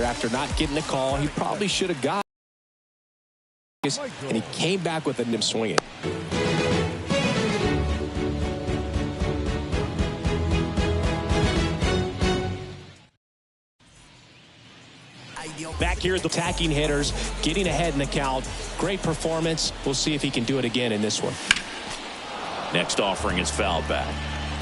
After not getting the call, he probably should have got it, and he came back with him swinging. Back here at the attacking hitters, getting ahead in the count. Great performance. We'll see if he can do it again in this one. Next offering is fouled back.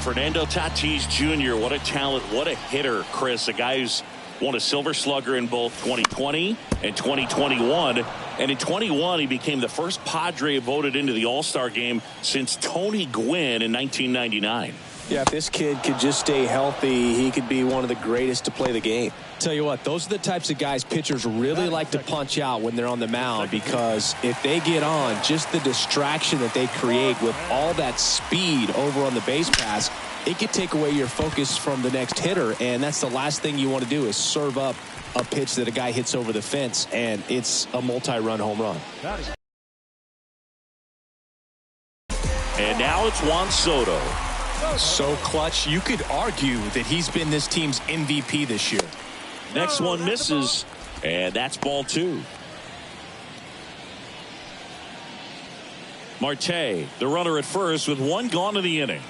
Fernando Tatis Jr., what a talent, what a hitter, Chris. A guy who's won a Silver Slugger in both 2020 and 2021. And in 21, he became the first Padre voted into the All-Star game since Tony Gwynn in 1999. Yeah, if this kid could just stay healthy, he could be one of the greatest to play the game. Tell you what, those are the types of guys pitchers really like to punch out when they're on the mound, because if they get on, just the distraction that they create with all that speed over on the base pass, it could take away your focus from the next hitter, and that's the last thing you want to do is serve up a pitch that a guy hits over the fence, and it's a multi-run home run. And now it's Juan Soto. So clutch, you could argue that he's been this team's MVP this year. Next one misses, and that's ball 2. Marte, the runner at first with 1 gone in the inning.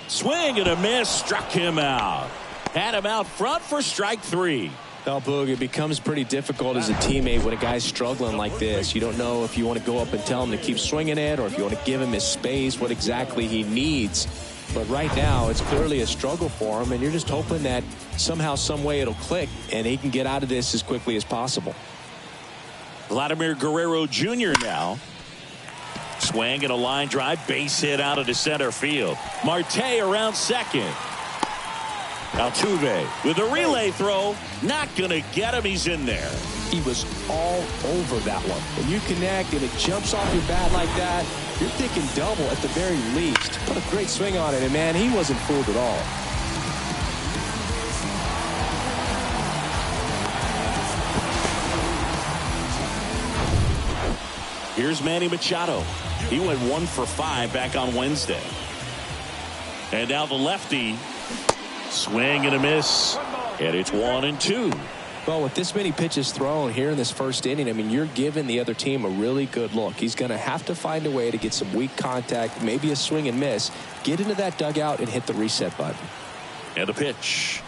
Swing and a miss, struck him out. Had him out front for strike 3. Well, Boog, it becomes pretty difficult as a teammate when a guy's struggling like this. You don't know if you want to go up and tell him to keep swinging it, or if you want to give him his space, what exactly he needs. But right now, it's clearly a struggle for him, and you're just hoping that somehow, some way it'll click, and he can get out of this as quickly as possible. Vladimir Guerrero Jr. now. Swing and a line drive, base hit out into center field. Marte around second. Altuve with a relay throw, not going to get him. He's in there. He was all over that one. When you connect and it jumps off your bat like that, you're thinking double at the very least. What a great swing on it, and man, he wasn't fooled at all. Here's Manny Machado. He went 1 for 5 back on Wednesday. And now the lefty. Swing and a miss. And it's 1-2. Well, with this many pitches thrown here in this first inning, I mean, you're giving the other team a really good look. He's going to have to find a way to get some weak contact, maybe a swing and miss, get into that dugout and hit the reset button. And a pitch.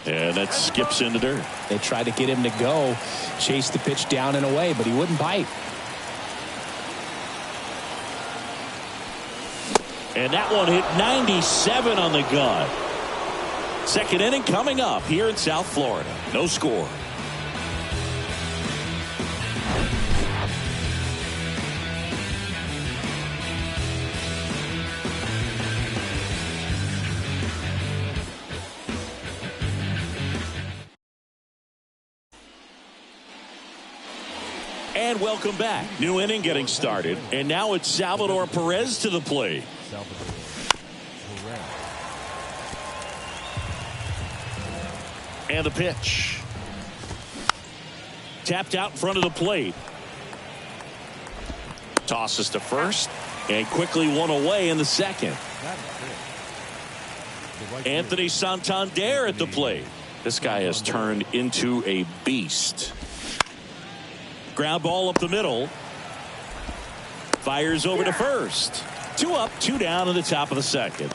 And that skips in the dirt. They tried to get him to go, chase the pitch down and away, but he wouldn't bite. And that one hit 97 on the gun. Second inning coming up here in South Florida. No score. And welcome back. New inning getting started. And now it's Salvador Perez to the plate. And the pitch. Tapped out in front of the plate. Tosses to first. And quickly one away in the second. Anthony Santander at the plate. This guy has turned into a beast. Ground ball up the middle. Fires over to first. 2 up, 2 down in the top of the second.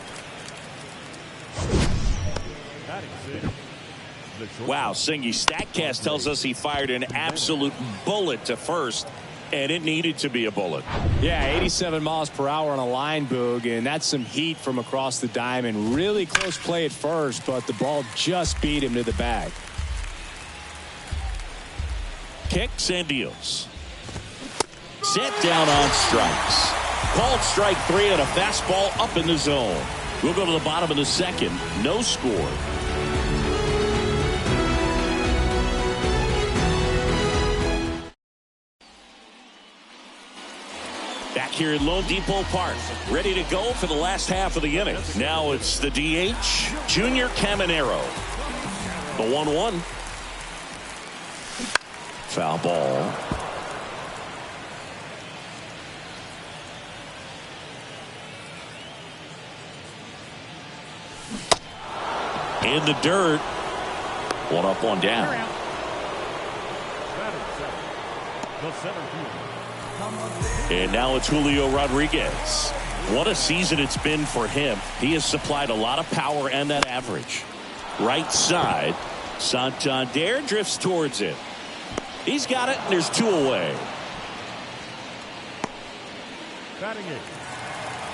Wow, Singy, StatCast tells us he fired an absolute bullet to first, and it needed to be a bullet. Yeah, 87 miles per hour on a line, Boog, and that's some heat from across the diamond. Really close play at first, but the ball just beat him to the bag. Kicks and deals. Set down on strikes. Called strike 3 and a fastball up in the zone. We'll go to the bottom of the second. No score. Back here in Lone Depot Park, ready to go for the last half of the inning. Now it's the DH, Junior Caminero. The 1-1. Foul ball. In the dirt. One up, one down. And now it's Julio Rodriguez. What a season it's been for him. He has supplied a lot of power and that average. Right side. Santander drifts towards it. He's got it, and there's two away.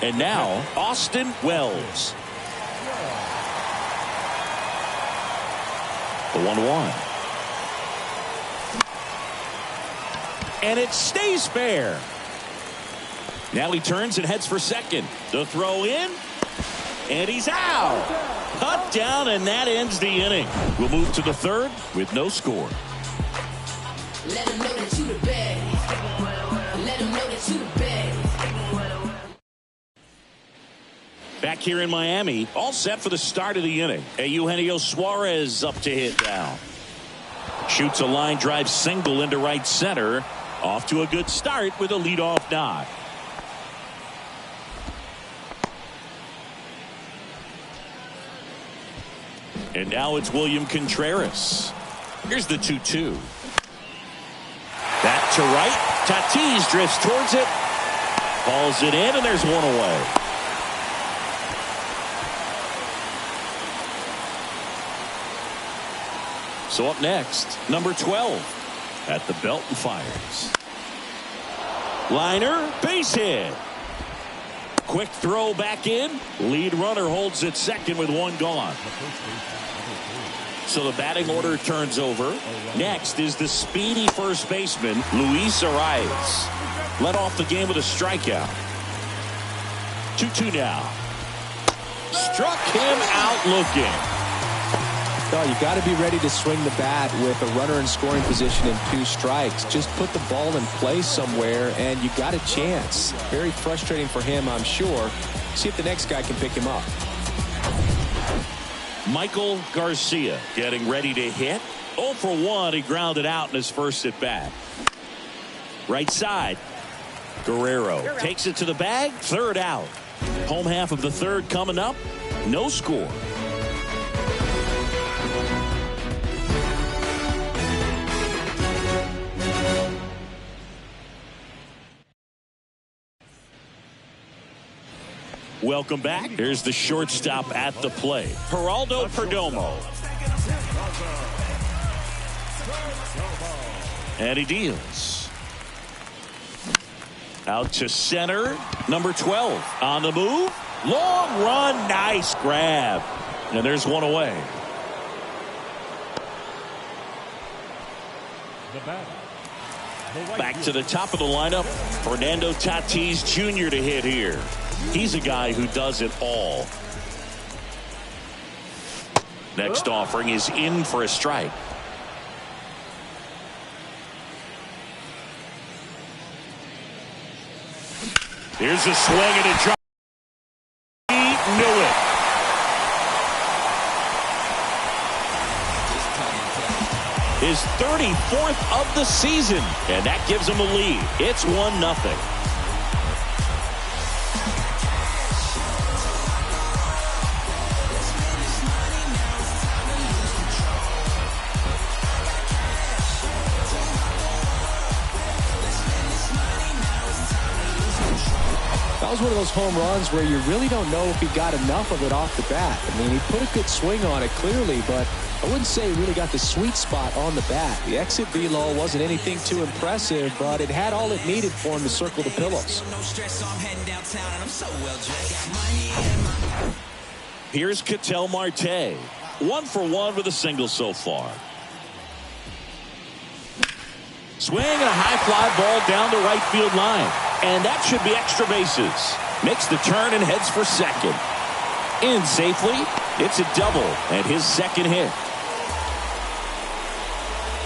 And now, Austin Wells. The 1-1. And it stays fair. Now he turns and heads for second. The throw in. And he's out. Cut down, and that ends the inning. We'll move to the third with no score. Let him know that you the best. Let him know that you the best. Back here in Miami, all set for the start of the inning. Eugenio Suarez up to hit now. Shoots a line drive single into right center. Off to a good start with a leadoff knock. And now it's William Contreras. Here's the 2-2. Back to right. Tatis drifts towards it. Falls it in, and there's one away. So up next, number 12 at the belt and fires. Liner, base hit. Quick throw back in. Lead runner holds it second with one gone. So the batting order turns over. Next is the speedy first baseman, Luis Arias. Led off the game with a strikeout. 2-2 now. Struck him out looking. No, you got to be ready to swing the bat with a runner in scoring position and 2 strikes. Just put the ball in place somewhere, and you got a chance. Very frustrating for him, I'm sure. See if the next guy can pick him up. Michael Garcia getting ready to hit. 0 for 1. He grounded out in his first at bat. Right side. Guerrero takes it to the bag. Third out. Home half of the third coming up. No score. Welcome back. Here's the shortstop at the plate, Geraldo Perdomo. And he deals. Out to center. Number 12 on the move. Long run. Nice grab. And there's one away. Back to the top of the lineup. Fernando Tatis Jr. to hit here. He's a guy who does it all. Next offering is in for a strike. Here's a swing and a drop. He knew it. His 34th of the season, and that gives him a lead. It's 1-0. That was one of those home runs where you really don't know if he got enough of it off the bat. I mean, he put a good swing on it clearly, but I wouldn't say he really got the sweet spot on the bat. The exit velo wasn't anything too impressive, but it had all it needed for him to circle the pillows. Here's Ketel Marte. 1 for 1 with a single so far. Swing and a high fly ball down the right field line. And that should be extra bases. Makes the turn and heads for second. In safely. It's a double and his second hit.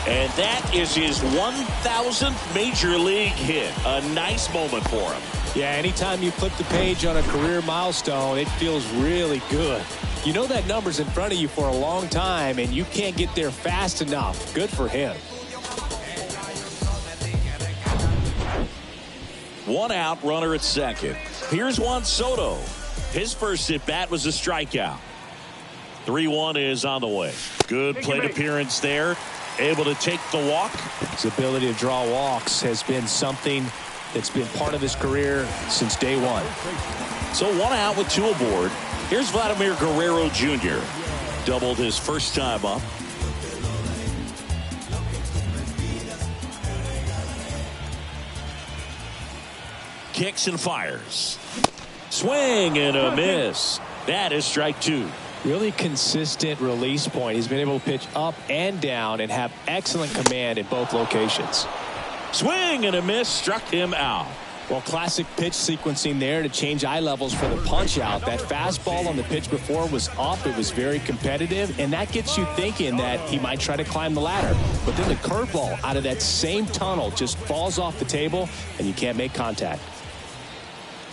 And that is his 1,000th major league hit. A nice moment for him. Yeah, anytime you flip the page on a career milestone, it feels really good. You know that number's in front of you for a long time, and you can't get there fast enough. Good for him. One out, runner at second. Here's Juan Soto. His first at bat was a strikeout. 3-1 is on the way. Good plate appearance there. Able to take the walk. His ability to draw walks has been something that's been part of his career since day one. So one out with two aboard. Here's Vladimir Guerrero Jr. Doubled his first time up. Kicks and fires. Swing and a miss. That is strike two. Really consistent release point. He's been able to pitch up and down and have excellent command in both locations. Swing and a miss, struck him out. Well, classic pitch sequencing there to change eye levels for the punch out. That fastball on the pitch before was up. It was very competitive, and that gets you thinking that he might try to climb the ladder. But then the curveball out of that same tunnel just falls off the table, and you can't make contact.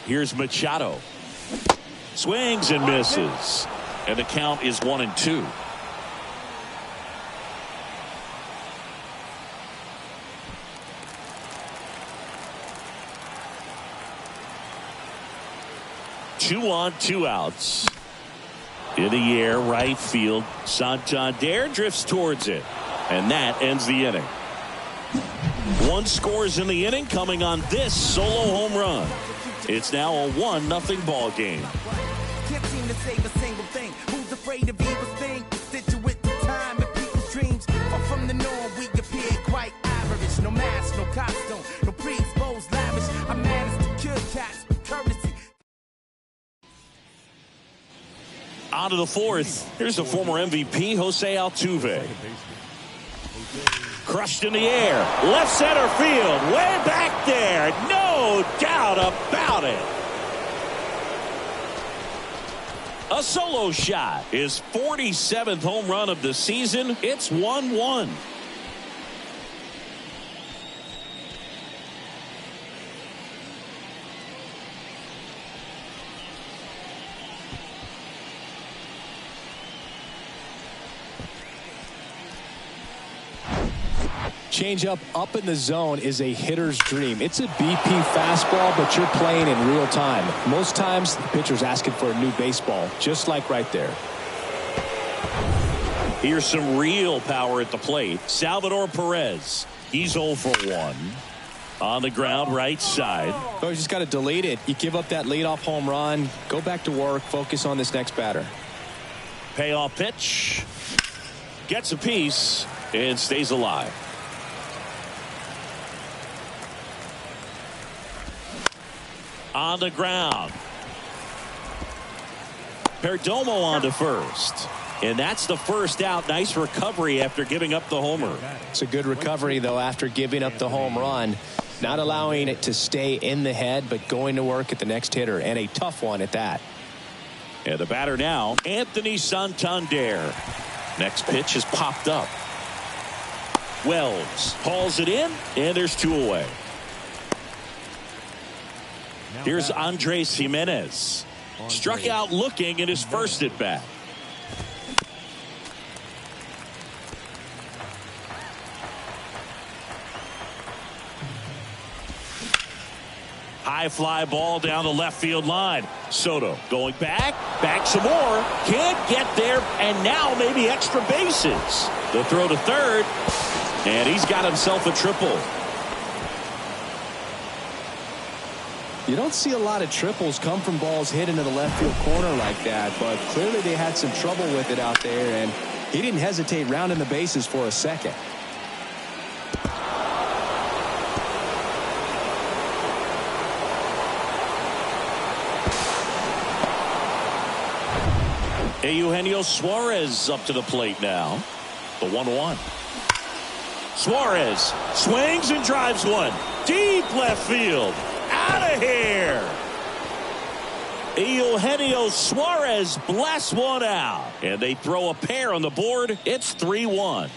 Here's Machado. Swings and misses. And the count is 1-2. Two on, two outs. In the air, right field. Santander drifts towards it. And that ends the inning. One scores in the inning coming on this solo home run. It's now a 1-0 ball game. Can't seem to save a single thing. Who's afraid of evil thing? Situate the time and people's dreams are from the norm. We appear quite average. No mask, no costume, no pre-exposed lavish. I managed to kill cats with courtesy. On to the fourth. Here's the former MVP, Jose Altuve. Crushed in the air. Left center field. Way back there. No doubt about it. A solo shot. His 47th home run of the season. It's 1-1. Changeup up in the zone is a hitter's dream. It's a BP fastball, but you're playing in real time. Most times, the pitcher's asking for a new baseball, just like right there. Here's some real power at the plate. Salvador Perez. He's 0 for 1. On the ground, right side. Oh, you just got to delete it. You give up that leadoff home run. Go back to work. Focus on this next batter. Payoff pitch. Gets a piece and stays alive. On the ground. Perdomo on to first. And that's the first out. Nice recovery after giving up the homer. It's a good recovery, though, after giving up the home run. Not allowing it to stay in the head, but going to work at the next hitter, and a tough one at that. And the batter now, Anthony Santander. Next pitch is popped up. Wells hauls it in, and there's two away. Here's Andres Jimenez. Struck out looking in his first at bat. High fly ball down the left field line. Soto going back some more. Can't get there, and now maybe extra bases. The throw to third, and he's got himself a triple. You don't see a lot of triples come from balls hit into the left field corner like that, but clearly they had some trouble with it out there, and he didn't hesitate rounding the bases for a second. Eugenio Suarez up to the plate now. The 1-1. Suarez swings and drives one. Deep left field. Out of here. Eugenio Suarez blasts one out. And they throw a pair on the board. It's 3-1.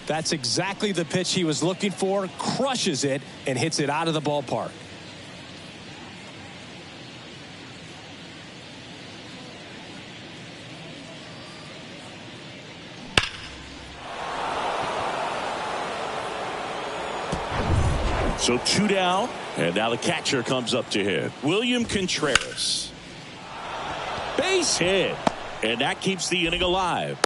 That's exactly the pitch he was looking for. Crushes it and hits it out of the ballpark. So 2 down, and now the catcher comes up to hit. William Contreras. Base hit, and that keeps the inning alive.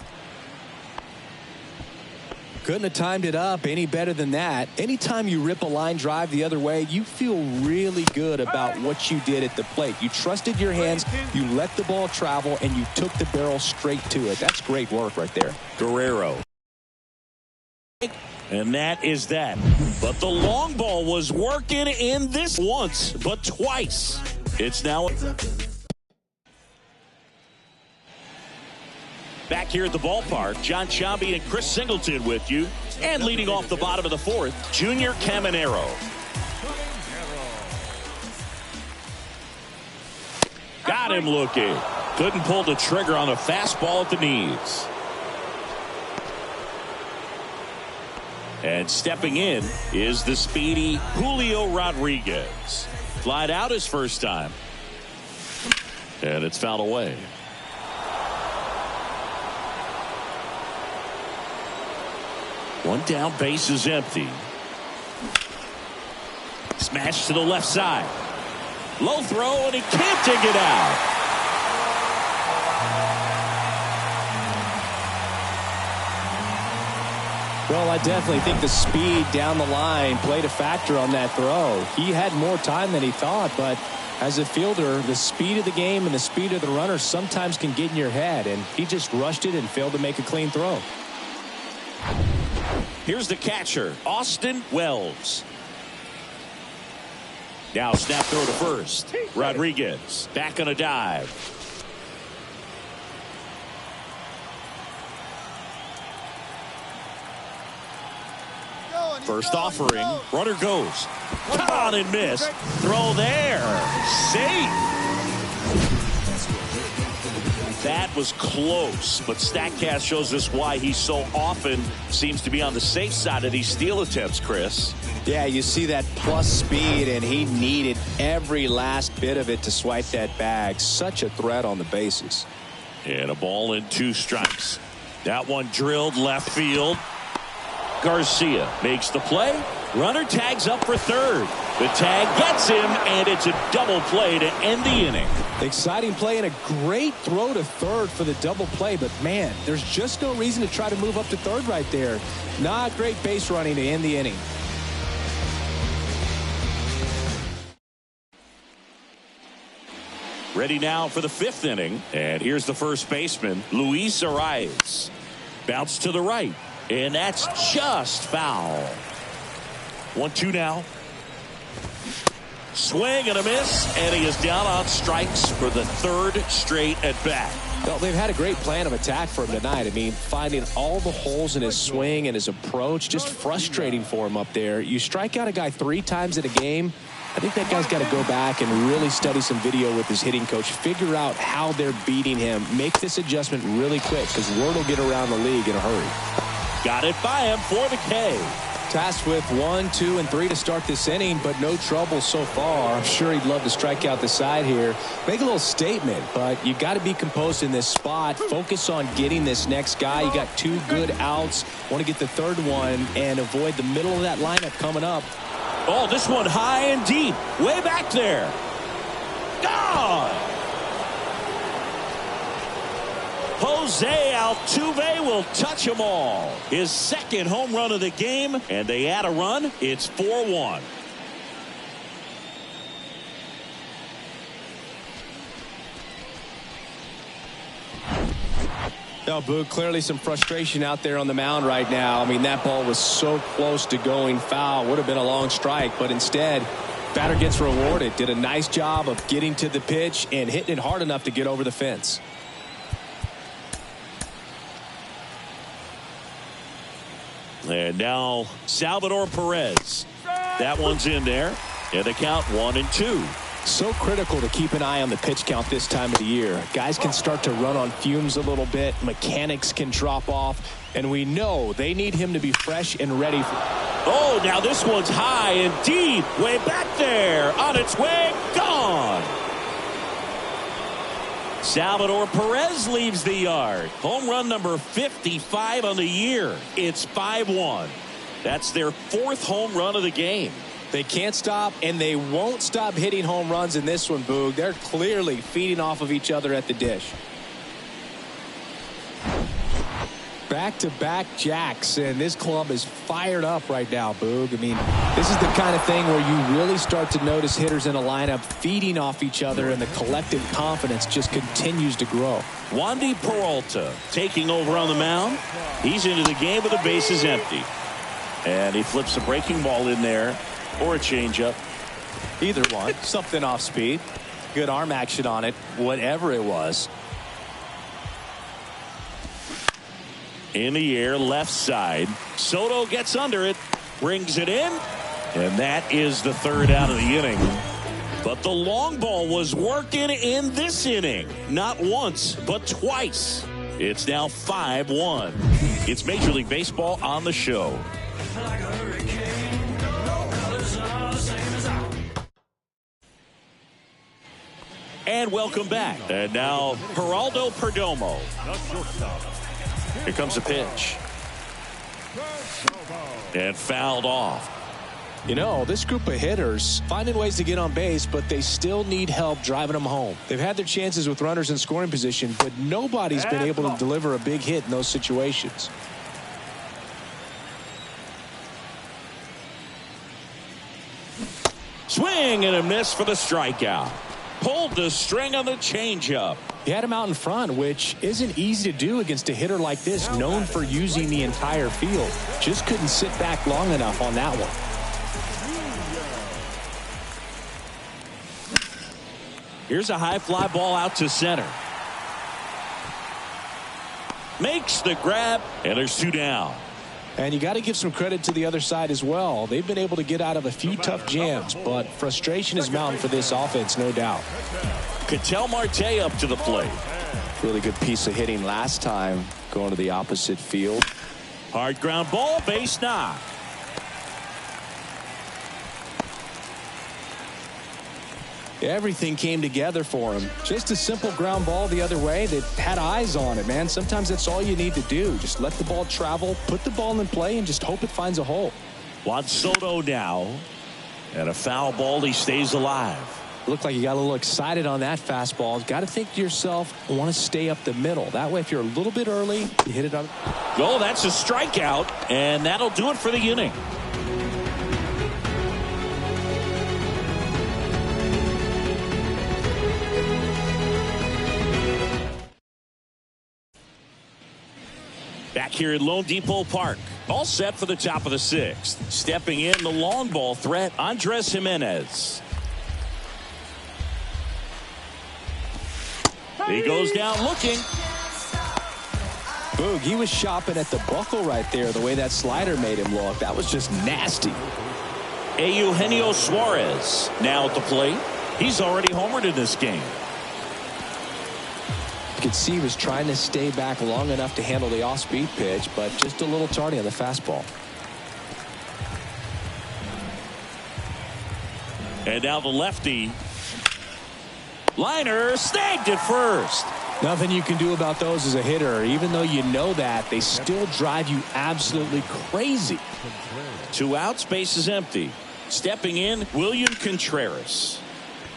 Couldn't have timed it up any better than that. Anytime you rip a line drive the other way, you feel really good about what you did at the plate. You trusted your hands, you let the ball travel, and you took the barrel straight to it. That's great work right there. Guerrero. And that is that. But the long ball was working in this once, but twice. It's now back here at the ballpark. John Sciambi and Chris Singleton with you. And leading off the bottom of the fourth, Junior Caminero. Got him looking. Couldn't pull the trigger on a fastball at the knees. And stepping in is the speedy Julio Rodriguez. Flied out his first time. And it's fouled away. One down, base is empty. Smash to the left side. Low throw, and he can't dig it out. Well, I definitely think the speed down the line played a factor on that throw. He had more time than he thought, but as a fielder, the speed of the game and the speed of the runner sometimes can get in your head, and he just rushed it and failed to make a clean throw. Here's the catcher, Austin Wells. Now snap throw to first. Rodriguez back on a dive. First offering, runner goes. Come on and miss. Throw there. Safe. That was close, but StatCast shows us why he so often seems to be on the safe side of these steal attempts, Chris. Yeah, you see that plus speed, and he needed every last bit of it to swipe that bag. Such a threat on the bases. And a ball and 2 strikes. That one drilled left field. Garcia makes the play. Runner tags up for third. The tag gets him, and it's a double play to end the inning. Exciting play and a great throw to third for the double play, but man, there's just no reason to try to move up to third right there. Not great base running to end the inning. Ready now for the 5th inning, and here's the first baseman, Luis Arraez. Bounce to the right. And that's just foul. 1-2 now. Swing and a miss, and he is down on strikes for the 3rd straight at bat. Well, they've had a great plan of attack for him tonight. I mean, finding all the holes in his swing and his approach, just frustrating for him up there. You strike out a guy 3 times in a game, I think that guy's got to go back and really study some video with his hitting coach, figure out how they're beating him, make this adjustment really quick, because word will get around the league in a hurry. Got it by him for the K. Tasked with 1, 2, and 3 to start this inning, but no trouble so far. I'm sure he'd love to strike out the side here. Make a little statement, but you got to be composed in this spot. Focus on getting this next guy. You got 2 good outs. Want to get the 3rd one and avoid the middle of that lineup coming up. Oh, this one high and deep. Way back there. Gone. Jose Altuve will touch them all. His 2nd home run of the game, and they add a run. It's 4-1. No, Boog, clearly some frustration out there on the mound right now. I mean, that ball was so close to going foul. Would have been a long strike, but instead, batter gets rewarded. Did a nice job of getting to the pitch and hitting it hard enough to get over the fence. And now Salvador Perez. That one's in there. And the count 1-2. So critical to keep an eye on the pitch count this time of the year. Guys can start to run on fumes a little bit. Mechanics can drop off. And we know they need him to be fresh and ready for... Oh, now this one's high and deep. Way back there. On its way. Gone. Salvador Perez leaves the yard. Home run number 55 on the year. It's 5-1. That's their 4th home run of the game. They can't stop, and they won't stop hitting home runs in this one, Boog. They're clearly feeding off of each other at the dish. Back-to-back jacks, and this club is fired up right now, Boog. I mean, this is the kind of thing where you really start to notice hitters in a lineup feeding off each other, and the collective confidence just continues to grow. Wandy Peralta taking over on the mound. He's into the game with the bases empty. And he flips a breaking ball in there, or a changeup. Either one. Something off speed. Good arm action on it, whatever it was. In the air, left side. Soto gets under it, brings it in, and that is the 3rd out of the inning. But the long ball was working in this inning. Not once, but twice. It's now 5-1. It's Major League Baseball on the show. And welcome back. And now, Geraldo Perdomo. Here comes a pitch. And fouled off. You know, this group of hitters finding ways to get on base, but they still need help driving them home. They've had their chances with runners in scoring position, but nobody's been able to deliver a big hit in those situations. Swing and a miss for the strikeout. Pulled the string on the changeup. He had him out in front, which isn't easy to do against a hitter like this, known for using the entire field. Just couldn't sit back long enough on that one. Here's a high fly ball out to center. Makes the grab, and there's 2 down. And you got to give some credit to the other side as well. They've been able to get out of a few tough jams, but frustration is mounting for this offense, no doubt. Ketel Marte up to the plate. Really good piece of hitting last time, going to the opposite field. Hard ground ball, base knock. Everything came together for him. Just a simple ground ball the other way that had eyes on it, man. Sometimes that's all you need to do. Just let the ball travel, put the ball in play, and just hope it finds a hole. Juan Soto now. And a foul ball, he stays alive. Looked like you got a little excited on that fastball. Got to think to yourself, I want to stay up the middle. That way, if you're a little bit early, you hit it on. Oh, that's a strikeout, and that'll do it for the inning. Back here at Lone Depot Park. All set for the top of the 6th. Stepping in, the long ball threat, Andres Jimenez. He goes down looking. Boog, he was shopping at the buckle right there, the way that slider made him look. That was just nasty. Eugenio Suarez now at the plate. He's already homered in this game. You could see he was trying to stay back long enough to handle the off-speed pitch, but just a little tardy on the fastball. And now the lefty. Liner snagged at first. Nothing you can do about those as a hitter. Even though you know that, they still drive you absolutely crazy. 2 outs, base is empty. Stepping in, William Contreras.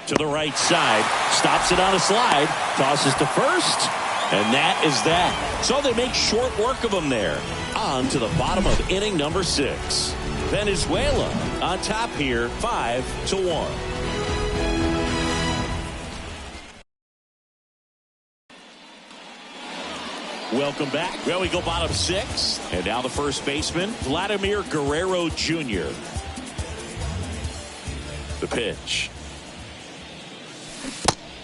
To the right side, stops it on a slide, tosses to first, and that is that. So they make short work of him there. On to the bottom of inning number 6. Venezuela on top here, 5-1. Welcome back. Well, we go bottom 6. And now the first baseman, Vladimir Guerrero Jr. The pitch.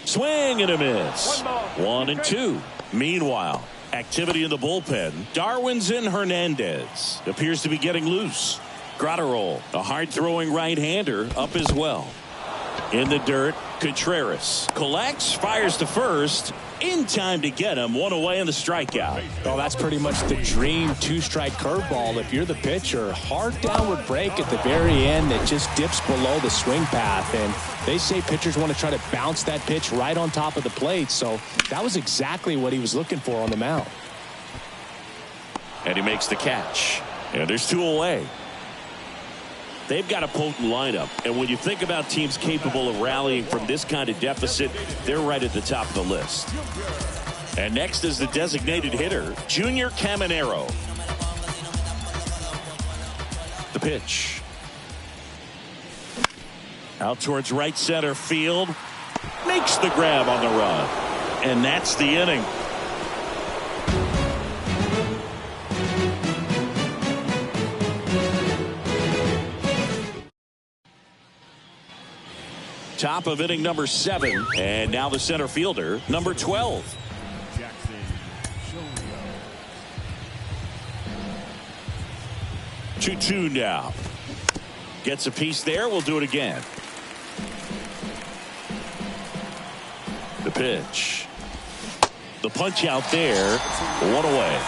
Swing and a miss. 1-2. Meanwhile, activity in the bullpen. Darwinzon Hernandez appears to be getting loose. Gratterol, a hard-throwing right-hander, up as well. In the dirt, Contreras collects, fires to first, in time to get him. One away in the strikeout. Well, that's pretty much the dream two-strike curveball. If you're the pitcher, hard downward break at the very end that just dips below the swing path. And they say pitchers want to try to bounce that pitch right on top of the plate. So that was exactly what he was looking for on the mound. And he makes the catch. And there's 2 away. They've got a potent lineup, and when you think about teams capable of rallying from this kind of deficit, they're right at the top of the list. And next is the designated hitter, Junior Caminero. The pitch. Out towards right center field. Makes the grab on the run. And that's the inning. Top of inning number 7, and now the center fielder, number 12. 2-2 now. Gets a piece there. We'll do it again. The pitch. The punch out there. 1 away.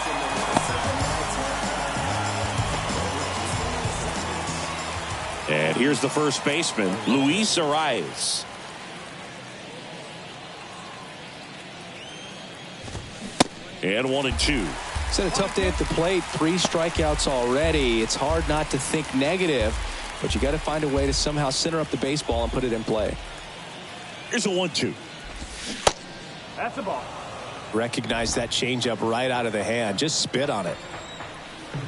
And here's the first baseman, Luis Arias. And 1-2. It's been a tough day at the plate. 3 strikeouts already. It's hard not to think negative, but you got to find a way to somehow center up the baseball and put it in play. Here's a 1-2. That's the ball. Recognize that changeup right out of the hand. Just spit on it.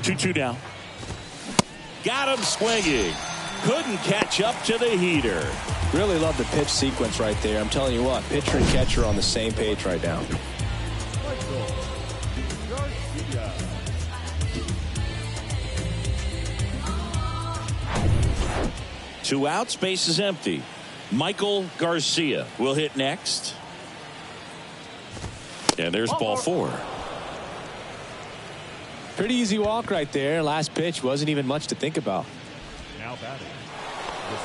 2-2 now. Got him swinging. Couldn't catch up to the heater. Really love the pitch sequence right there. I'm telling you what, pitcher and catcher are on the same page right now. Two outs, base is empty. Michael Garcia will hit next. And there's ball 4. Pretty easy walk right there. Last pitch wasn't even much to think about.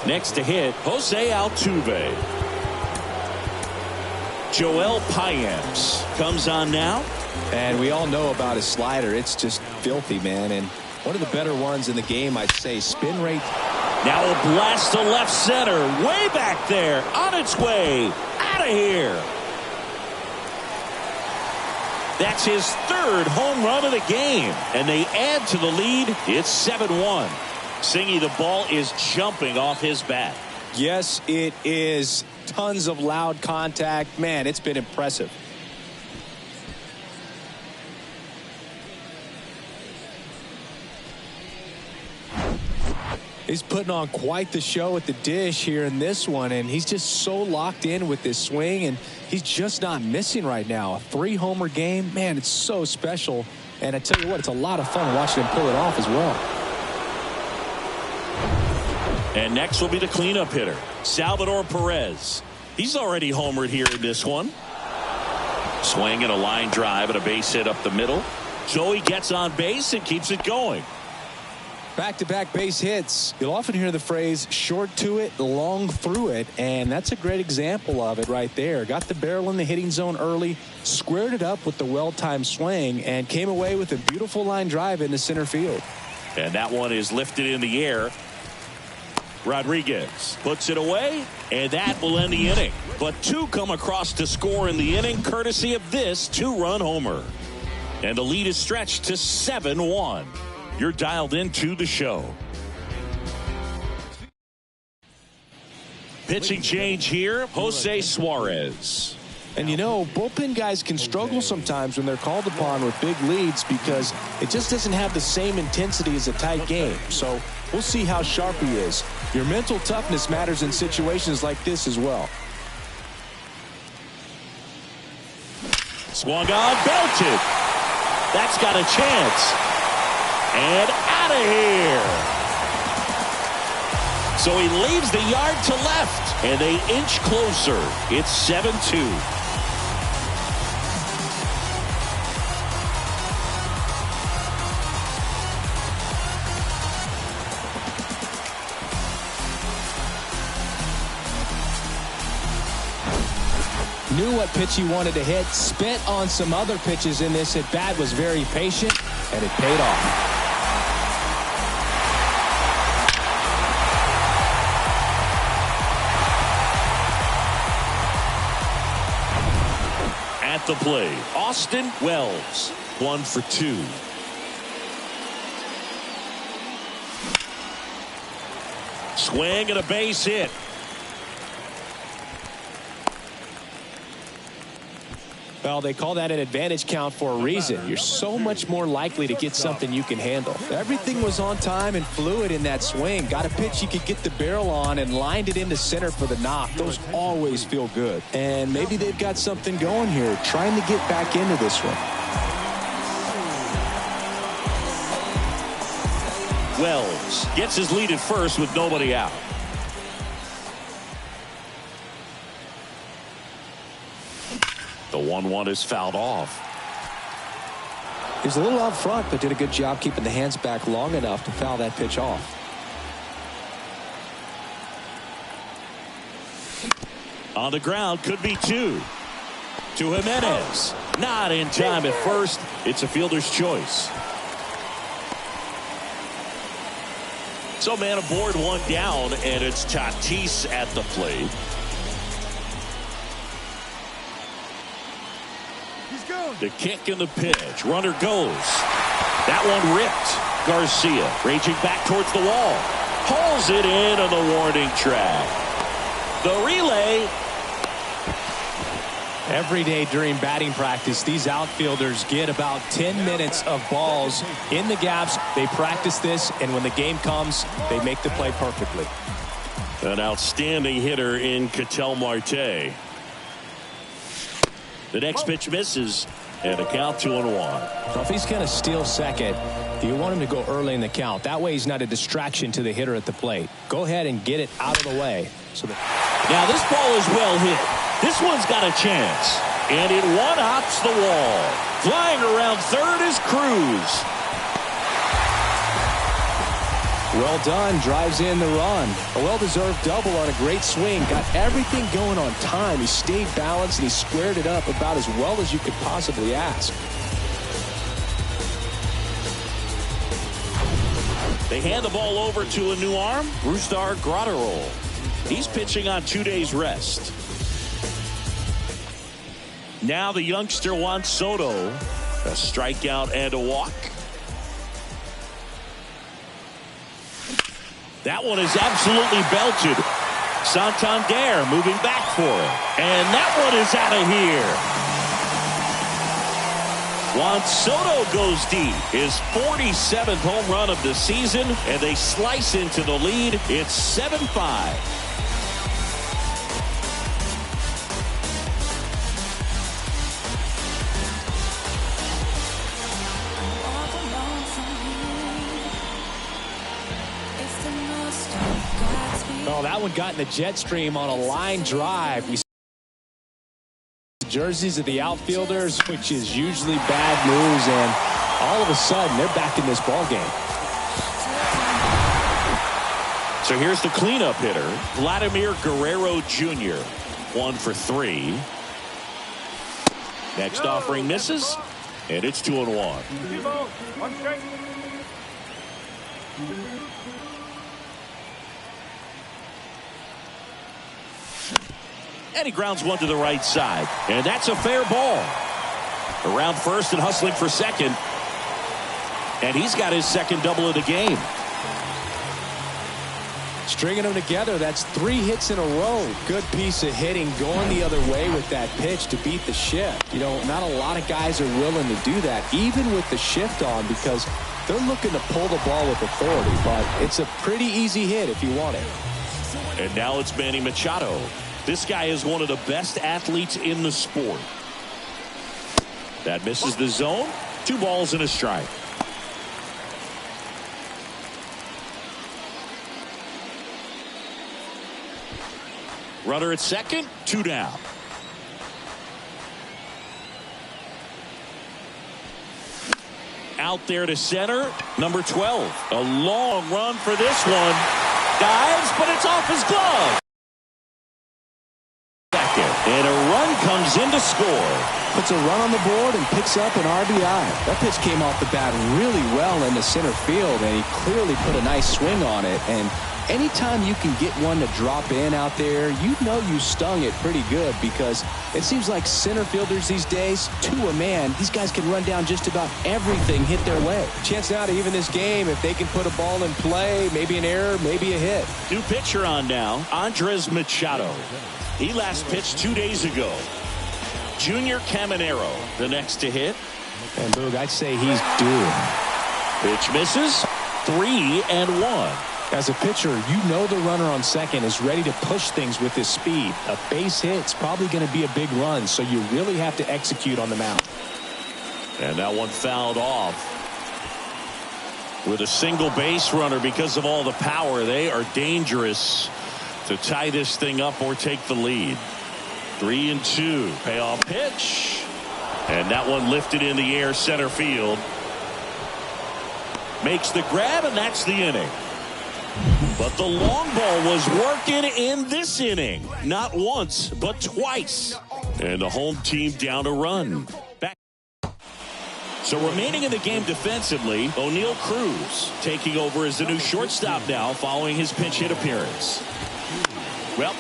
Next to hit, Jose Altuve. Joel Payamps comes on now. And we all know about his slider. It's just filthy, man. And one of the better ones in the game, I'd say. Spin rate. Now a blast to left center. Way back there. On its way. Out of here. That's his 3rd home run of the game. And they add to the lead. It's 7-1. Singy, the ball is jumping off his bat. Yes, it is. Tons of loud contact. Man, it's been impressive. He's putting on quite the show at the dish here in this one, and he's just so locked in with this swing, and he's just not missing right now. A 3-homer game, man, it's so special. And I tell you what, it's a lot of fun watching him pull it off as well. And next will be the cleanup hitter, Salvador Perez. He's already homered here in this one. Swing and a line drive and a base hit up the middle. So he gets on base and keeps it going. Back-to-back base hits. You'll often hear the phrase short to it, long through it, and that's a great example of it right there. Got the barrel in the hitting zone early, squared it up with the well-timed swing, and came away with a beautiful line drive into center field. And that one is lifted in the air. Rodriguez puts it away, and that will end the inning. But 2 come across to score in the inning, courtesy of this 2-run homer. And the lead is stretched to 7-1. You're dialed into the show. Pitching change here, Jose Suarez. And you know, bullpen guys can struggle sometimes when they're called upon with big leads because it just doesn't have the same intensity as a tight game. So we'll see how sharp he is. Your mental toughness matters in situations like this as well. Swung on, belted. That's got a chance. And out of here. So he leaves the yard to left, and they inch closer. It's 7-2. Knew what pitch he wanted to hit. Spent on some other pitches in this at bat. Was very patient, and it paid off. At the plate, Austin Wells, 1 for 2. Swing and a base hit. Well, they call that an advantage count for a reason. You're so much more likely to get something you can handle. Everything was on time and fluid in that swing. Got a pitch he could get the barrel on and lined it into center for the knock. Those always feel good. And maybe they've got something going here, trying to get back into this one. Wells gets his lead at first with nobody out. The 1-1 is fouled off. He's a little out front, but did a good job keeping the hands back long enough to foul that pitch off. On the ground, could be 2. To Jimenez. Not in time at first. It's a fielder's choice. So man aboard, 1 down, and it's Tatis at the plate. The kick and the pitch. Runner goes. That one ripped. Garcia raging back towards the wall. Hauls it in on the warning track. The relay. Every day during batting practice, these outfielders get about 10 minutes of balls in the gaps. They practice this, and when the game comes, they make the play perfectly. An outstanding hitter in Ketel Marte. The next pitch misses, and a count 2-1. Now, if he's going to steal second, you want him to go early in the count. That way he's not a distraction to the hitter at the plate. Go ahead and get it out of the way. Now this ball is well hit. This one's got a chance, and it one-hops the wall. Flying around third is Cruz. Well done. Drives in the run. A well-deserved double on a great swing. Got everything going on time. He stayed balanced, and he squared it up about as well as you could possibly ask. They hand the ball over to a new arm, Brusdar Graterol. He's pitching on 2 days rest. Now the youngster Juan Soto. A strikeout and a walk. That one is absolutely belted. Santander moving back for it. And that one is out of here. Juan Soto goes deep. His 47th home run of the season. And they slice into the lead. It's 7-5. Oh, that one got in the jet stream on a line drive. We see the jerseys of the outfielders, which is usually bad news, and all of a sudden they're back in this ball game. So here's the cleanup hitter, Vladimir Guerrero Jr. 1 for 3. Next offering misses, and it's 2-1. And he grounds one to the right side. And that's a fair ball. Around first and hustling for second. And he's got his second double of the game. Stringing them together, that's 3 hits in a row. Good piece of hitting, going the other way with that pitch to beat the shift. You know, not a lot of guys are willing to do that, even with the shift on, because they're looking to pull the ball with authority. But it's a pretty easy hit if you want it. And now it's Manny Machado. This guy is one of the best athletes in the sport. That misses the zone. 2 balls and a strike. Runner at second, 2 down. Out there to center, number 12. A long run for this one. Dives, but it's off his glove. Second. And a run comes in to score. Puts a run on the board and picks up an RBI. That pitch came off the bat really well into center field, and he clearly put a nice swing on it. And anytime you can get one to drop in out there, you know you stung it pretty good, because it seems like center fielders these days, to a man, these guys can run down just about everything hit their way. Chance now to even this game if they can put a ball in play, maybe an error, maybe a hit. New pitcher on now, Andres Machado. He last pitched 2 days ago. Junior Caminero, the next to hit. And Boog, I'd say he's due. Pitch misses. 3-1. As a pitcher, you know the runner on second is ready to push things with his speed. A base hit's probably going to be a big run, so you really have to execute on the mound. And that one fouled off. With a single base runner, because of all the power, they are dangerous to tie this thing up or take the lead. 3-2. Payoff pitch. And that one lifted in the air center field. Makes the grab, and that's the inning. But the long ball was working in this inning. Not once, but twice. And the home team down a run. Back. So remaining in the game defensively, O'Neal Cruz taking over as the new shortstop now following his pinch hit appearance. Well,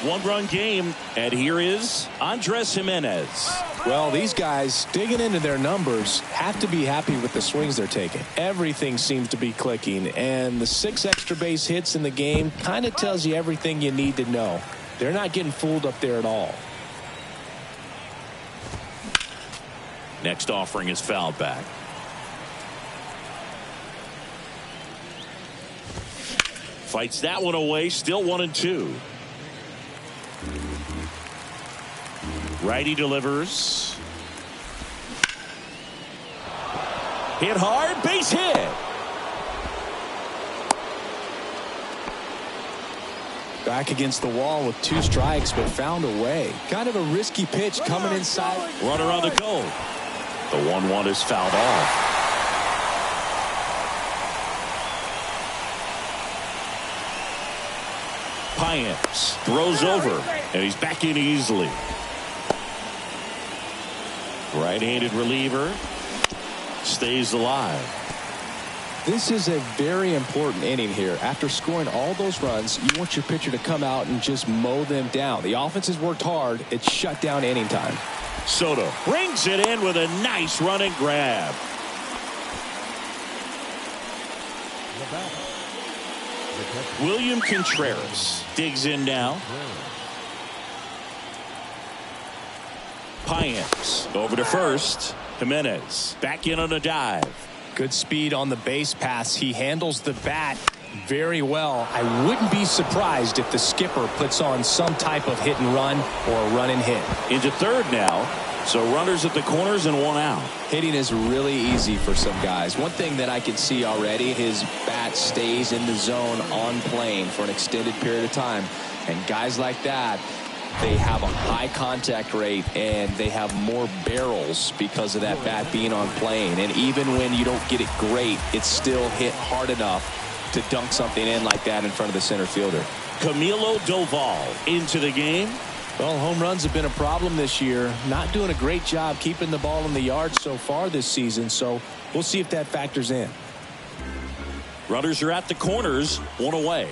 one-run game, and here is Andres Gimenez. Well, these guys digging into their numbers have to be happy with the swings they're taking. Everything seems to be clicking, and the 6 extra base hits in the game kind of tells you everything you need to know. They're not getting fooled up there at all. Next offering is fouled back. Fights that one away, still 1-2. Righty delivers. Hit hard, base hit. Back against the wall with 2 strikes, but found a way. Kind of a risky pitch coming inside. Runner on the go. The 1-1 is fouled off. Paynes throws over, and he's back in easily. Right-handed reliever stays alive. This is a very important inning here. After scoring all those runs, you want your pitcher to come out and just mow them down. The offense has worked hard. It's shut down inning time. Soto brings it in with a nice running grab. William Contreras digs in now. Paynes over to first. Gimenez back in on a dive. Good speed on the base pass. He handles the bat very well. I wouldn't be surprised if the skipper puts on some type of hit and run or a run and hit. Into third now. So runners at the corners and 1 out. Hitting is really easy for some guys. One thing that I can see already, his bat stays in the zone on plane for an extended period of time. And guys like that, they have a high contact rate and they have more barrels because of that bat being on plane. And even when you don't get it great, it's still hit hard enough to dunk something in like that in front of the center fielder. Camilo Doval into the game. Well, home runs have been a problem this year. Not doing a great job keeping the ball in the yard so far this season, so we'll see if that factors in. Runners are at the corners, 1 away.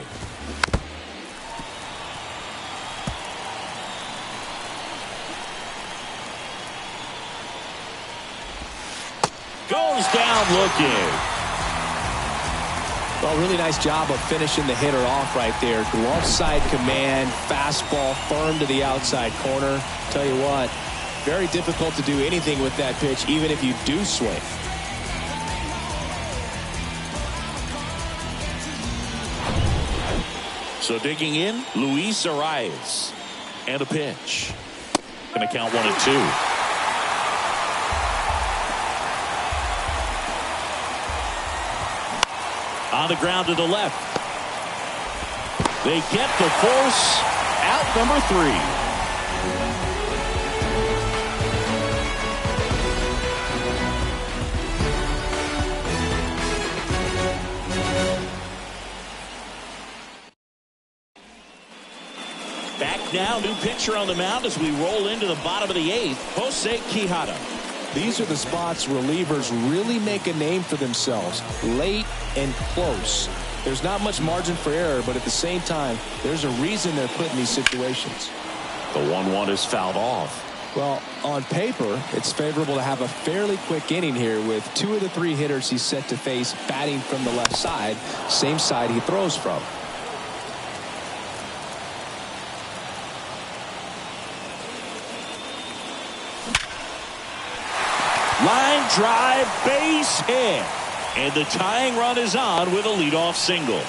Goes down looking. Well, really nice job of finishing the hitter off right there. Glove side command, fastball firm to the outside corner. Tell you what, very difficult to do anything with that pitch, even if you do swing. So digging in, Luis Arias. And a pitch. Going to count 1-2. On the ground to the left. They get the force out number 3. Back Now new pitcher on the mound as we roll into the bottom of the 8th. Jose Quijada. These are the spots relievers really make a name for themselves. Late and close. There's not much margin for error, but at the same time, there's a reason they're put in these situations. The 1-1 is fouled off. Well, on paper, it's favorable to have a fairly quick inning here with 2 of the 3 hitters he's set to face batting from the left side, same side he throws from. Line drive, base hit. And the tying run is on with a leadoff single.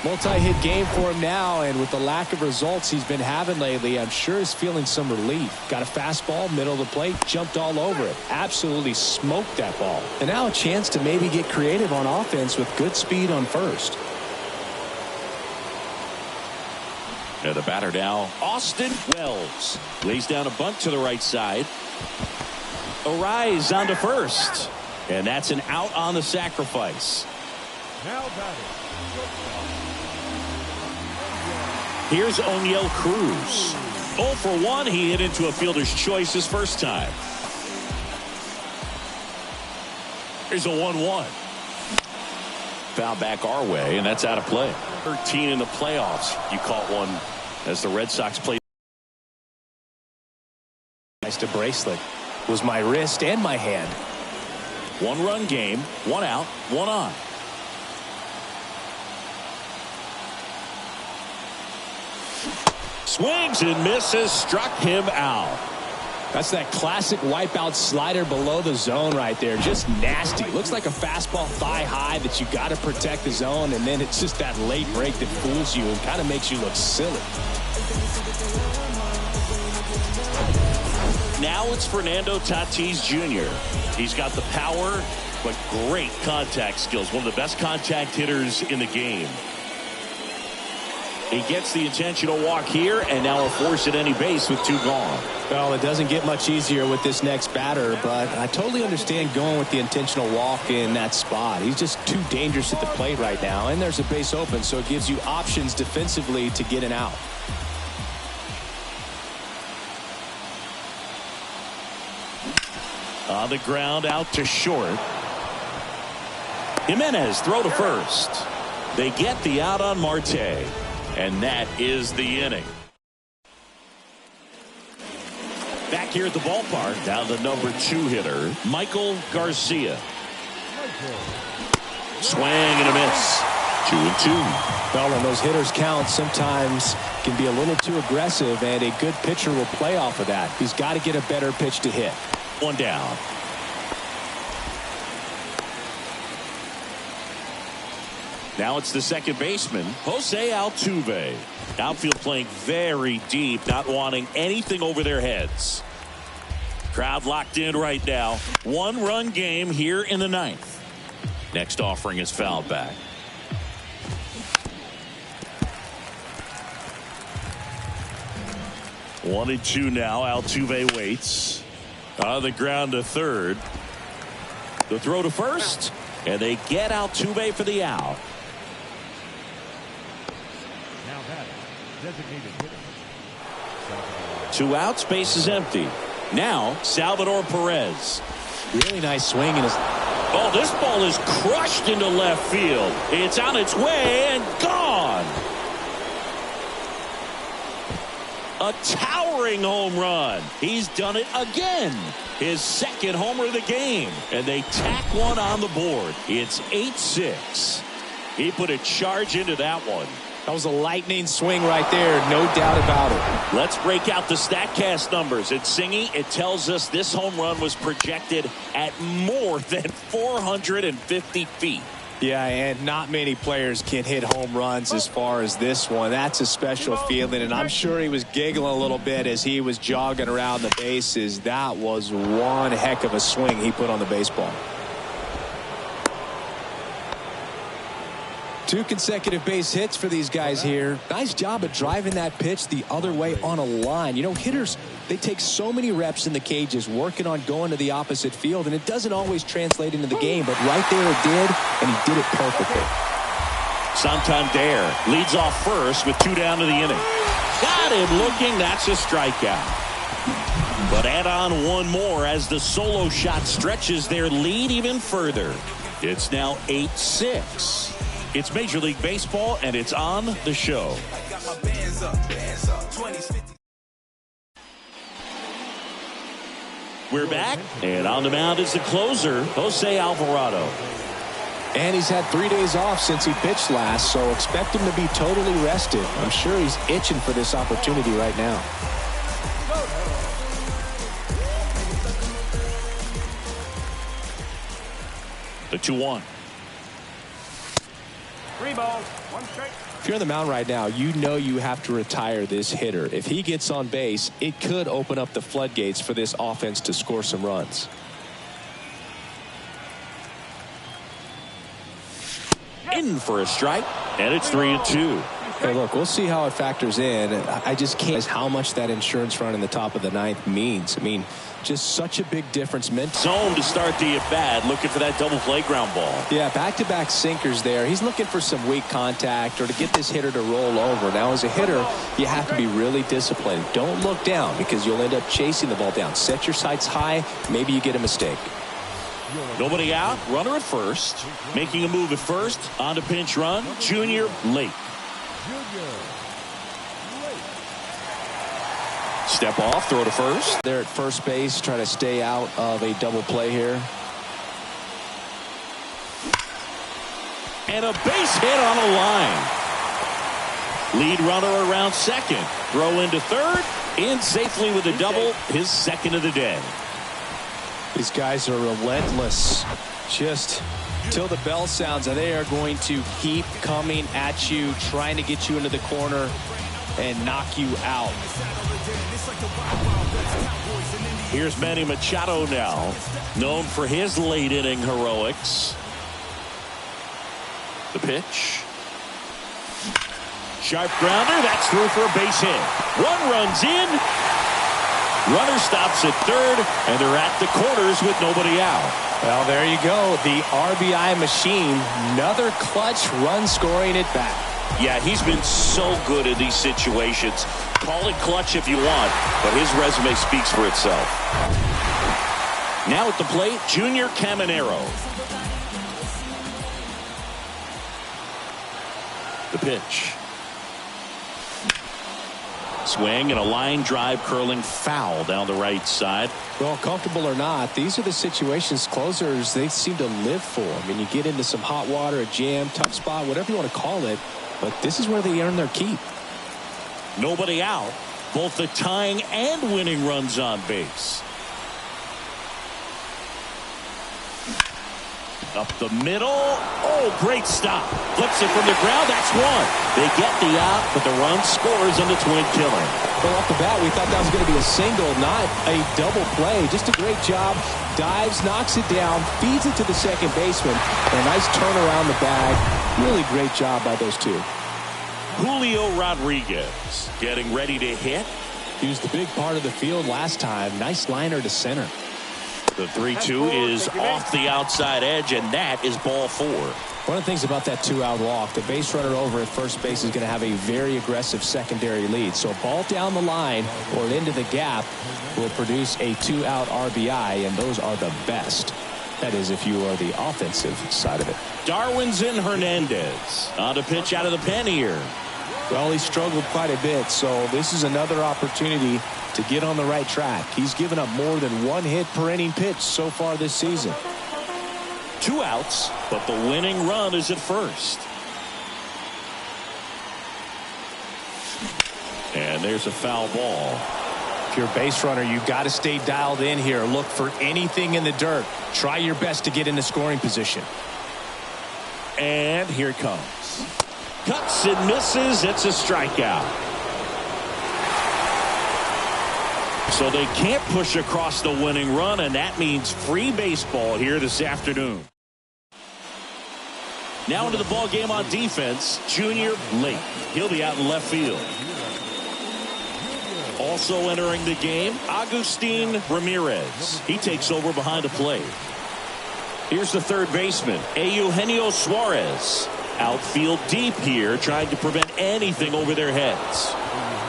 Multi-hit game for him now, and with the lack of results he's been having lately, I'm sure he's feeling some relief. Got a fastball, middle of the plate, jumped all over it. Absolutely smoked that ball. And now a chance to maybe get creative on offense with good speed on first. And the batter now, Austin Wells. Lays down a bunt to the right side. Arise onto first. And that's an out on the sacrifice. Now batting. Here's Oniel Cruz. 0 for 1. He hit into a fielder's choice his first time. Here's a 1-1. Foul back our way, and that's out of play. 13 in the playoffs. You caught one as the Red Sox played. Nice to bracelet. Was my wrist and my hand. 1-run game, 1 out, 1 on. Swings and misses, struck him out. That's that classic wipeout slider below the zone right there. Just nasty. Looks like a fastball thigh high that you got to protect the zone, and then it's just that late break that fools you and kind of makes you look silly. Now it's Fernando Tatis Jr. He's got the power, but great contact skills. One of the best contact hitters in the game. He gets the intentional walk here, and now a force at any base with 2 gone. Well, it doesn't get much easier with this next batter, but I totally understand going with the intentional walk in that spot. He's just too dangerous at the plate right now, and there's a base open, so it gives you options defensively to get an out. On the ground, out to short. Jimenez throw to first. They get the out on Marte. And that is the inning. Back here at the ballpark, now the number 2 hitter, Michael Garcia. Swing and a miss. 2-2. Well, when those hitters count, sometimes can be a little too aggressive, and a good pitcher will play off of that. He's got to get a better pitch to hit. 1 down. Now it's the second baseman, Jose Altuve. Outfield playing very deep, not wanting anything over their heads. Crowd locked in right now. 1-run game here in the 9th. Next offering is fouled back. One and 2 now. Altuve waits. On the ground to third. The throw to first. And they get Altuve for the out. Designated hitter. 2 outs, base is empty. Now Salvador Perez. Really nice swing in his. Oh, this ball is crushed into left field. It's on its way and gone. A towering home run. He's done it again. His 2nd homer of the game. And they tack one on the board. It's 8-6. He put a charge into that one. That was a lightning swing right there, no doubt about it. Let's break out the StatCast numbers. At Singy, it tells us this home run was projected at more than 450 feet. Yeah, and not many players can hit home runs as far as this one. That's a special feeling, and I'm sure he was giggling a little bit as he was jogging around the bases. That was one heck of a swing he put on the baseball. 2 consecutive base hits for these guys here. Nice job of driving that pitch the other way on a line. You know, hitters, they take so many reps in the cages working on going to the opposite field, and it doesn't always translate into the game, but right there it did, and he did it perfectly. Santander leads off first with 2 down to the inning. Got him looking. That's a strikeout. But add on one more as the solo shot stretches their lead even further. It's now 8-6. It's Major League Baseball, and it's on the show. We're back, and on the mound is the closer, Jose Alvarado. And he's had 3 days off since he pitched last, so expect him to be totally rested. I'm sure he's itching for this opportunity right now. The 2-1. 3 balls, 1 strike. If you're on the mound right now, you know you have to retire this hitter. If he gets on base, it could open up the floodgates for this offense to score some runs. In for a strike, and it's 3-2. Hey, look, we'll see how it factors in. I just can't how much that insurance run in the top of the 9th means. I mean, just such a big difference. Zone to start the at-bat, looking for that double play ground ball. Yeah, back-to-back sinkers there. He's looking for some weak contact or to get this hitter to roll over. Now, as a hitter, you have to be really disciplined. Don't look down because you'll end up chasing the ball down. Set your sights high. Maybe you get a mistake. Nobody out, runner at first. Making a move at first, on to pinch run, Junior late. Step off, throw to first. They're at first base, try to stay out of a double play here. And a base hit on a line. Lead runner around second. Throw into third. In safely with a double, his second of the day. These guys are relentless. Just till the bell sounds, and they are going to keep coming at you, trying to get you into the corner and knock you out. Here's Manny Machado now, known for his late inning heroics. The pitch. Sharp grounder, that's through for a base hit. 1 runs in. Runner stops at third, and they're at the corners with nobody out. Well, there you go. The RBI machine. Another clutch run scoring at bat. Yeah, he's been so good in these situations. Call it clutch if you want, but his resume speaks for itself. Now at the plate, Junior Caminero. The pitch. Swing and a line drive curling foul down the right side. Well, comfortable or not, these are the situations closers they seem to live for. I mean, you get into some hot water, a jam, tough spot, whatever you want to call it, but this is where they earn their keep. Nobody out. Both the tying and winning runs on base. Up the middle. Oh, great stop. Flips it from the ground. That's one. They get the out, but the run scores on the twin killer. Well, off the bat, we thought that was going to be a single, not a double play. Just a great job. Dives, knocks it down, feeds it to the second baseman. And a nice turn around the bag. Really great job by those two. Julio Rodriguez getting ready to hit. He was the big part of the field last time. Nice liner to center. The 3-2 is off the outside edge, and that is ball 4. One of the things about that 2-out walk, the base runner over at first base is going to have a very aggressive secondary lead. So a ball down the line or into the gap will produce a 2-out RBI, and those are the best. That is, if you are the offensive side of it. Darwinzon Hernandez on to pitch out of the pen here. Well, he struggled quite a bit, so this is another opportunity to get on the right track. He's given up more than 1 hit per inning pitch so far this season. 2 outs, but the winning run is at first. And there's a foul ball. If you're a base runner, you've got to stay dialed in here. Look for anything in the dirt. Try your best to get into scoring position. And here it comes. Cuts and misses. It's a strikeout. So they can't push across the winning run, and that means free baseball here this afternoon. Now into the ball game on defense, Junior late. He'll be out in left field. Also entering the game, Agustin Ramirez. He takes over behind the plate. Here's the third baseman, Eugenio Suarez. Outfield deep here, trying to prevent anything over their heads.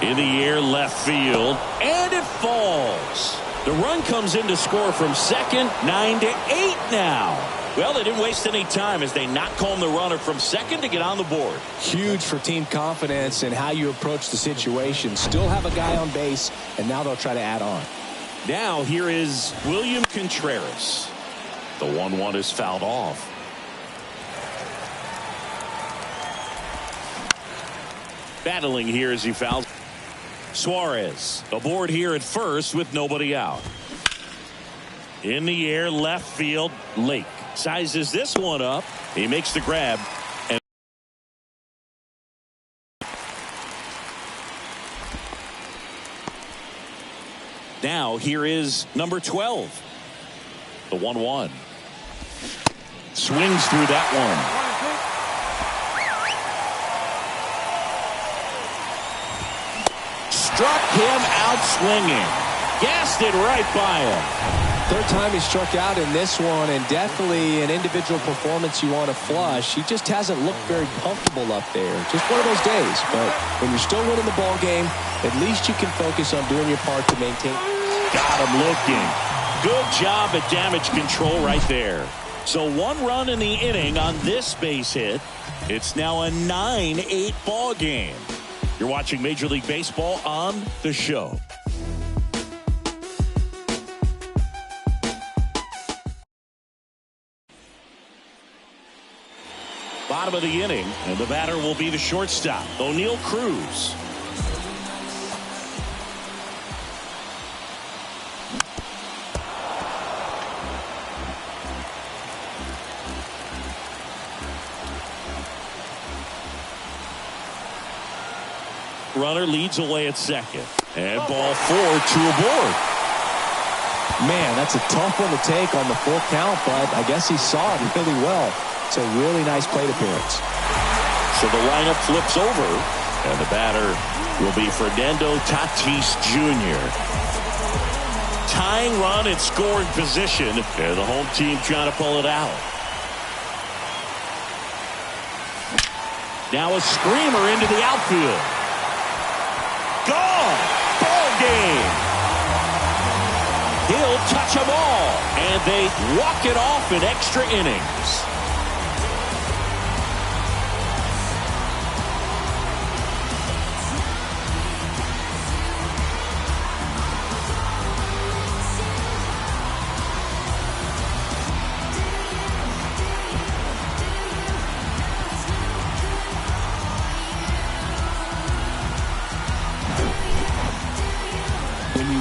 In the air, left field, and it falls. The run comes in to score from second, 9-8 now. Well, they didn't waste any time as they knock home the runner from second to get on the board. Huge for team confidence and how you approach the situation. Still have a guy on base, and now they'll try to add on. Now here is William Contreras. The 1-1 is fouled off. Battling here as he fouls. Suarez aboard here at first with nobody out. In the air, left field, Lake sizes this one up. He makes the grab. And now here is number 12. The 1-1. Swings through that one. Struck him out swinging. Gassed it right by him. Third time he struck out in this one, and definitely an individual performance you want to flush. He just hasn't looked very comfortable up there. Just one of those days. But when you're still winning the ball game, at least you can focus on doing your part to maintain. Got him looking. Good job at damage control right there. So 1 run in the inning on this base hit. It's now a 9-8 ball game. You're watching Major League Baseball on The Show. Bottom of the inning, and the batter will be the shortstop, O'Neal Cruz. Runner leads away at second. And ball 4, 2 aboard. Man, that's a tough one to take on the full count, but I guess he saw it really well. It's a really nice plate appearance. So the lineup flips over, and the batter will be Fernando Tatis Jr. Tying run in scoring position, and the home team trying to pull it out. Now a screamer into the outfield. Gone! Ball game! He'll touch them all, and they walk it off in extra innings.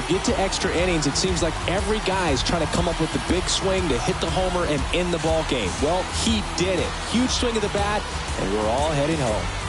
Get to extra innings, it seems like every guy is trying to come up with the big swing to hit the homer and end the ball game. Well, he did it. Huge swing of the bat, and we're all heading home.